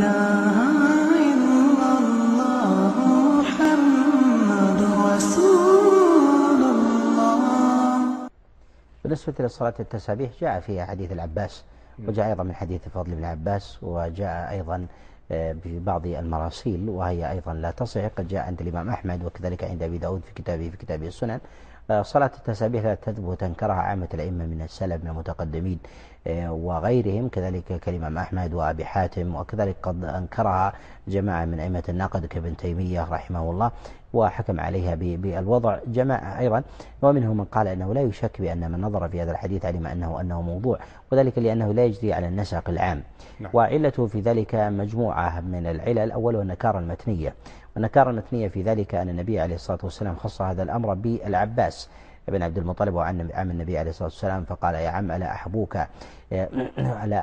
إله إلا الله محمد رسول الله. بالنسبة لصلاة التسابيح جاء فيها حديث العباس، وجاء أيضا من حديث فضل بن عباس، وجاء أيضا ببعض المراسيل وهي أيضا لا تصح، قد جاء عند الإمام أحمد وكذلك عند أبي داود في كتابه السنن. صلاة التسابيح لا تثبت، أنكرها عامة الأئمة من السلف من المتقدمين وغيرهم، كذلك كالإمام أحمد وأبي حاتم، وكذلك قد أنكرها جماعة من أئمة النقد كابن تيمية رحمه الله وحكم عليها بالوضع جماعة أيضا، ومنهم من قال أنه لا يشك بأن من نظر في هذا الحديث علم أنه موضوع، وذلك لأنه لا يجري على النسق العام. وعلته في ذلك مجموعة من العلل، أولها النكارة المتنية، والنكارة المتنية في ذلك أن النبي عليه الصلاة والسلام خص هذا الأمر بالعباس ابن عبد المطلب وعن عم النبي عليه الصلاة والسلام، فقال يا عم ألا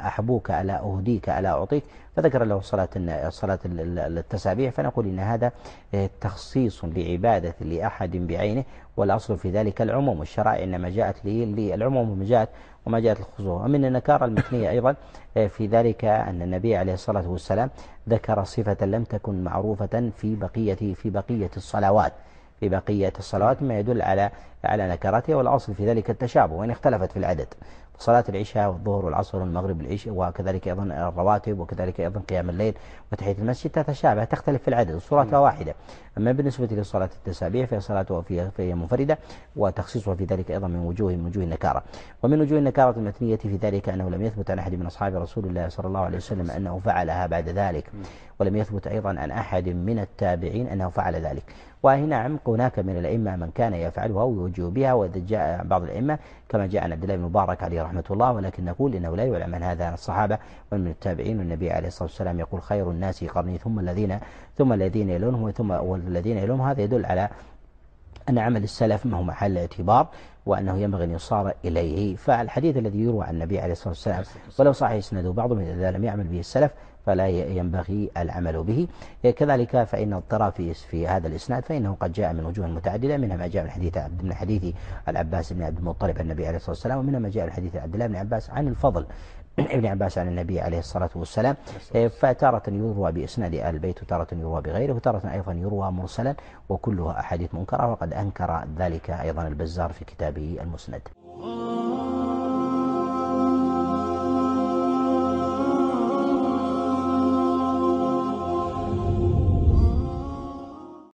أحبوك ألا أهديك ألا أعطيك، فذكر له صلاة التسابيح. فنقول إن هذا تخصيص لعبادة لأحد بعينه، والأصل في ذلك العموم، الشرائع إنما جاءت للعموم وما جاءت الخصوص. ومن النكارة المتنية أيضا في ذلك أن النبي عليه الصلاة والسلام ذكر صفة لم تكن معروفة في بقية الصلوات، ما يدل على نكراتها، والأصل في ذلك التشابه وإن اختلفت في العدد. صلاة العشاء والظهر والعصر والمغرب العشاء، وكذلك أيضا الرواتب، وكذلك أيضا قيام الليل وتحية المسجد تتشابه، تختلف في العدد، صورتها واحدة. أما بالنسبة لصلاة التسابيح فهي صلاة فيها منفردة، وتخصيصها في ذلك أيضا من وجوه النكارة. ومن وجوه النكارة المتنية في ذلك أنه لم يثبت عن أحد من أصحاب رسول الله صلى الله عليه وسلم أنه فعلها بعد ذلك، ولم يثبت أيضا عن أحد من التابعين أنه فعل ذلك. وهنا هناك من الأئمة من كان يفعلها ويوجه بها، وإذا جاء بعض الأئمة كما جاء عن عبد الله بن مبارك عليه رحمة الله، ولكن نقول إنه لا يعلم عن هذا عن الصحابة ومن التابعين. والنبي عليه الصلاة والسلام يقول خير الناس قرني ثم الذين يلونهم والذين يلونهم. هذا يدل على أن عمل السلف ما هو محل اعتبار، وأنه ينبغي أن يصار إليه. فالحديث الذي يروى عن النبي عليه الصلاة والسلام ولو صح يسنده بعضهم إذا لم يعمل به السلف فلا ينبغي العمل به. كذلك فإن اضطراب في هذا الإسناد فإنه قد جاء من وجوه متعددة، منها ما جاء من حديث العباس بن عبد المطلب عن النبي عليه الصلاة والسلام، ومنها ما جاء من حديث عبد الله بن عباس عن الفضل ابن عباس عن النبي عليه الصلاة والسلام. فتارة يروى بإسناد آل البيت، وتارة يروى بغيره، وتارة أيضا يروى مرسلا، وكلها أحاديث منكرة، وقد أنكر ذلك أيضا البزار في كتابه المسند.